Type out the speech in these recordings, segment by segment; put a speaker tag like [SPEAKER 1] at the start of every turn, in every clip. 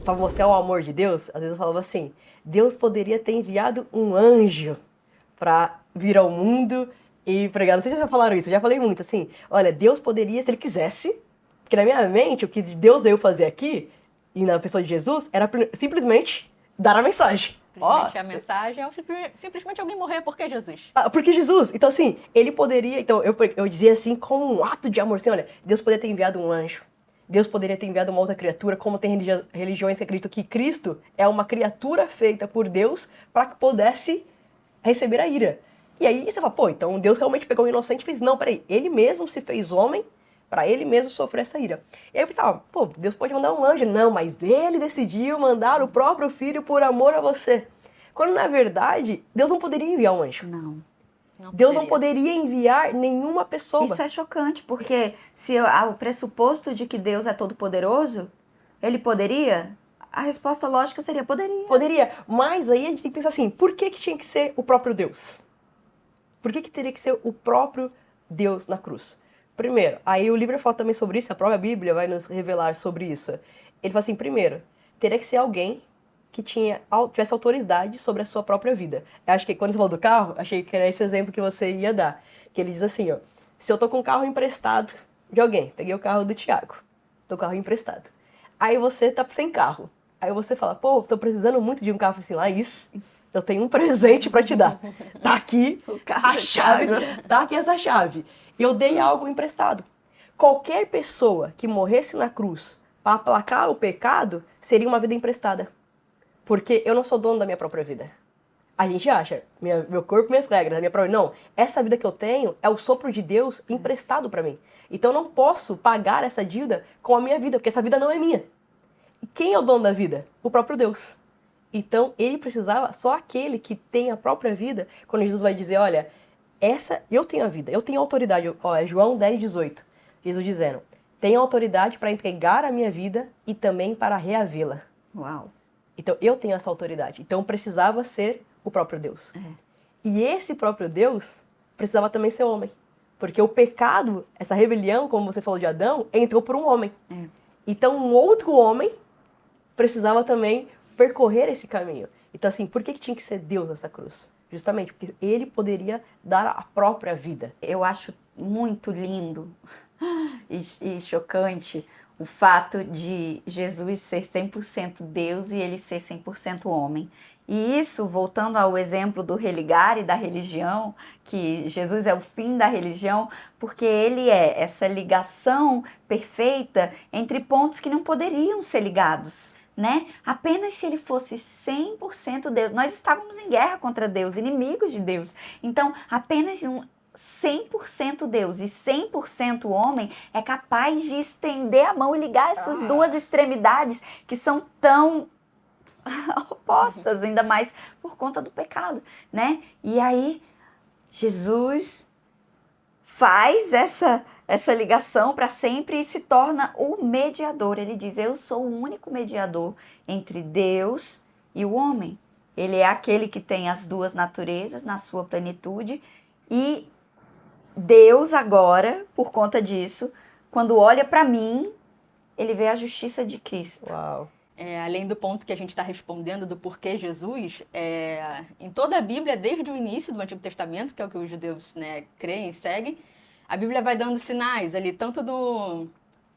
[SPEAKER 1] para mostrar o amor de Deus, às vezes eu falava assim, Deus poderia ter enviado um anjo para vir ao mundo e pregar. Não sei se vocês já falaram isso, eu já falei muito assim. Olha, Deus poderia, se ele quisesse, porque na minha mente o que Deus veio fazer aqui, e na pessoa de Jesus, era simplesmente dar a mensagem.
[SPEAKER 2] Simplesmente a mensagem é simplesmente alguém morrer. Por que Jesus?
[SPEAKER 1] Porque Jesus, então assim, ele poderia, então eu dizia assim, como um ato de amor, assim, olha, Deus poderia ter enviado um anjo, Deus poderia ter enviado uma outra criatura, como tem religiões que acreditam que Cristo é uma criatura feita por Deus para que pudesse receber a ira. E aí você fala, pô, então Deus realmente pegou o inocente e fez, não, peraí, ele mesmo se fez homem para ele mesmo sofrer essa ira. E aí eu pensava, pô, Deus pode mandar um anjo. Não, mas ele decidiu mandar o próprio filho por amor a você. Quando, na verdade, Deus não poderia enviar um anjo.
[SPEAKER 3] Não.
[SPEAKER 1] Deus não poderia enviar nenhuma pessoa.
[SPEAKER 3] Isso é chocante, porque se há o pressuposto de que Deus é todo-poderoso, ele poderia? A resposta lógica seria poderia.
[SPEAKER 1] Poderia, mas aí a gente tem que pensar assim, por que tinha que ser o próprio Deus? Por que teria que ser o próprio Deus na cruz? Primeiro, aí o livro fala também sobre isso, a própria Bíblia vai nos revelar sobre isso. Ele fala assim, primeiro, teria que ser alguém que tivesse autoridade sobre a sua própria vida. Eu acho que quando você falou do carro, achei que era esse exemplo que você ia dar. Que ele diz assim, ó, se eu tô com um carro emprestado de alguém, peguei o carro do Thiago, tô com o carro emprestado. Aí você tá sem carro. Aí você fala, pô, tô precisando muito de um carro assim, lá, isso. Eu tenho um presente pra te dar. Tá aqui a chave, tá aqui essa chave. Eu dei algo emprestado. Qualquer pessoa que morresse na cruz para aplacar o pecado seria uma vida emprestada. Porque eu não sou dono da minha própria vida. A gente acha, meu corpo, minhas regras, a minha própria... Não, essa vida que eu tenho é o sopro de Deus emprestado para mim. Então eu não posso pagar essa dívida com a minha vida, porque essa vida não é minha. E quem é o dono da vida? O próprio Deus. Então ele precisava, só aquele que tem a própria vida, quando Jesus vai dizer, olha, eu tenho a vida, eu tenho autoridade. Ó, é João 10:18, Jesus dizendo, tenho autoridade para entregar a minha vida e também para reavê-la.
[SPEAKER 3] Uau.
[SPEAKER 1] Então eu tenho essa autoridade. Então precisava ser o próprio Deus. E esse próprio Deus precisava também ser homem. Porque o pecado, essa rebelião, como você falou de Adão, entrou por um homem. Então um outro homem precisava também percorrer esse caminho. Então assim, por que tinha que ser Deus nessa cruz? Justamente porque ele poderia dar a própria vida.
[SPEAKER 3] Eu acho muito lindo e chocante o fato de Jesus ser 100% Deus e ele ser 100% homem. E isso, voltando ao exemplo do religar e da religião, que Jesus é o fim da religião, porque ele é essa ligação perfeita entre pontos que não poderiam ser ligados. Né? Apenas se ele fosse 100% Deus. Nós estávamos em guerra contra Deus, inimigos de Deus. Então, apenas 100% Deus e 100% homem é capaz de estender a mão e ligar essas duas extremidades que são tão opostas, ainda mais por conta do pecado, né? E aí, Jesus faz essa ligação para sempre e se torna o mediador. Ele diz, eu sou o único mediador entre Deus e o homem. Ele é aquele que tem as duas naturezas na sua plenitude e Deus agora, por conta disso, quando olha para mim, ele vê a justiça de Cristo.
[SPEAKER 1] Uau.
[SPEAKER 2] Além do ponto que a gente está respondendo do porquê Jesus, em toda a Bíblia, desde o início do Antigo Testamento, que é o que os judeus, né, creem e seguem, a Bíblia vai dando sinais ali, tanto do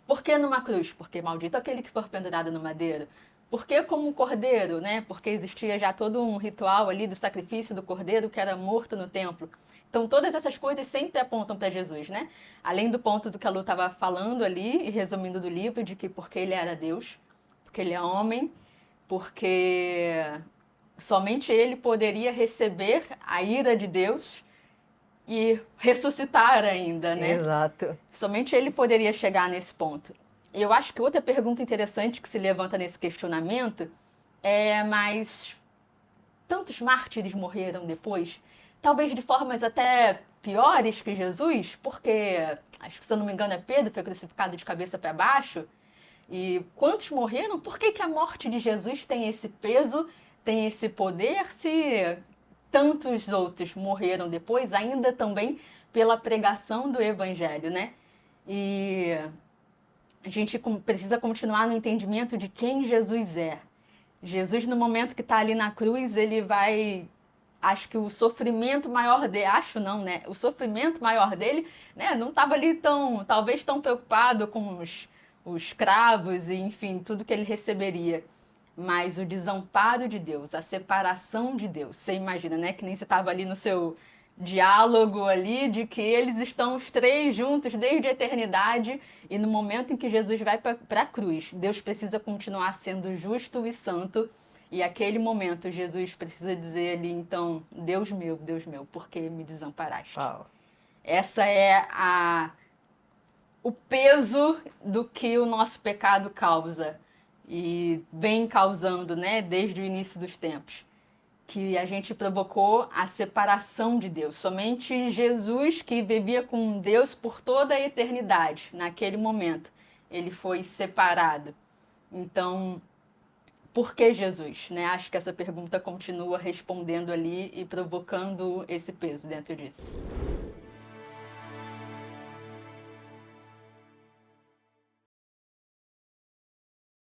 [SPEAKER 2] por que numa cruz? Porque maldito aquele que for pendurado no madeiro. Por que como um cordeiro? Né? Porque existia já todo um ritual ali do sacrifício do cordeiro que era morto no templo. Então todas essas coisas sempre apontam para Jesus, né? Além do ponto do que a Lu estava falando ali, e resumindo do livro, de que porque ele era Deus, porque ele é homem, porque somente ele poderia receber a ira de Deus e ressuscitar ainda, né?
[SPEAKER 1] Exato.
[SPEAKER 2] Somente ele poderia chegar nesse ponto. E eu acho que outra pergunta interessante que se levanta nesse questionamento mas tantos mártires morreram depois? Talvez de formas até piores que Jesus, porque, acho que se eu não me engano é Pedro, foi crucificado de cabeça para baixo. E quantos morreram? Por que a morte de Jesus tem esse peso, tem esse poder, se tantos outros morreram depois, ainda também pela pregação do Evangelho, né? E a gente precisa continuar no entendimento de quem Jesus é. Jesus, no momento que está ali na cruz, ele vai... Acho que o sofrimento maior dele... Acho não, né? O sofrimento maior dele, né? Não estava ali talvez tão preocupado com os cravos e, enfim, tudo que ele receberia. Mas o desamparo de Deus, a separação de Deus. Você imagina, né? Que nem você estava ali no seu diálogo ali, de que eles estão os três juntos desde a eternidade, e no momento em que Jesus vai para a cruz, Deus precisa continuar sendo justo e santo, e aquele momento Jesus precisa dizer ali, então, Deus meu, por que me desamparaste?
[SPEAKER 1] Uau.
[SPEAKER 2] Essa é o peso do que o nosso pecado causa, e vem causando, né, desde o início dos tempos. Que a gente provocou a separação de Deus. Somente Jesus, que vivia com Deus por toda a eternidade, naquele momento, ele foi separado. Então, por que Jesus? Né? Acho que essa pergunta continua respondendo ali e provocando esse peso dentro disso.